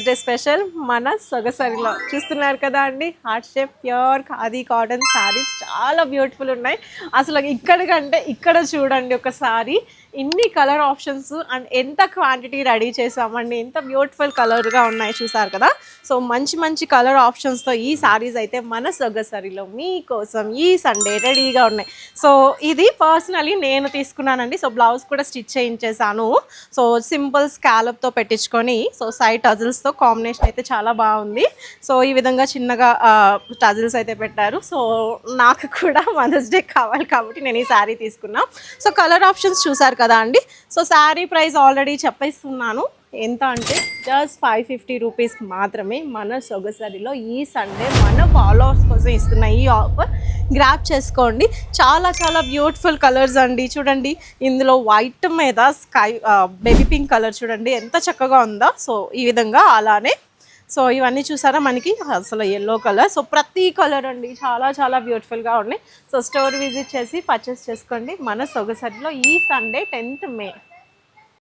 Day special మన సొగసరిలో చూస్తున్నారు కదా అండి. Heart shape pure khadi cotton saris చాలా బ్యూటిఫుల్ ఉన్నాయి. అసలు ఇక్కడ కంటే ఇక్కడ చూడండి ఒకసారి ఇన్ని కలర్ ఆప్షన్స్ అండ్ ఎంత క్వాంటిటీ రెడీ చేసామండి. ఎంత బ్యూటిఫుల్ కలర్గా ఉన్నాయి చూసారు కదా. సో మంచి మంచి కలర్ ఆప్షన్స్తో ఈ శారీస్ అయితే మన సొగసరిలో మీకోసం ఈ సండే రెడీగా ఉన్నాయి. సో ఇది పర్సనలీ నేను తీసుకున్నానండి. సో బ్లౌజ్ కూడా స్టిచ్ చేయించేసాను. సో సింపుల్ స్కాలప్తో పెట్టించుకొని సో సైడ్ టజిల్స్తో కాంబినేషన్ అయితే చాలా బాగుంది. సో ఈ విధంగా చిన్నగా టజిల్స్ అయితే పెట్టారు. సో నాకు కూడా మదర్స్ డే కావాలి కాబట్టి నేను ఈ శారీ తీసుకున్నా. సో కలర్ ఆప్షన్స్ చూసారు కదా అండి. సో శారీ ప్రైస్ ఆల్రెడీ చెప్పేస్తున్నాను. ఎంత అంటే జస్ట్ 550 రూపీస్ మాత్రమే మన సొగసరిలో ఈ సండే మన ఫాలోవర్స్ కోసం ఇస్తున్న ఈ ఆఫర్ గ్రాప్ చేసుకోండి. చాలా చాలా బ్యూటిఫుల్ కలర్స్ అండి. చూడండి ఇందులో వైట్ మీద స్కై బేబీ పింక్ కలర్ చూడండి ఎంత చక్కగా ఉందో. సో ఈ విధంగా అలానే సో ఇవన్నీ చూసారా మనకి అసలు ఎల్లో కలర్. సో ప్రతి కలర్ అండి చాలా చాలా బ్యూటిఫుల్గా ఉన్నాయి. సో స్టోర్ విజిట్ చేసి పర్చేస్ చేసుకోండి మన సొగసరిలో ఈ సండే 10th మే.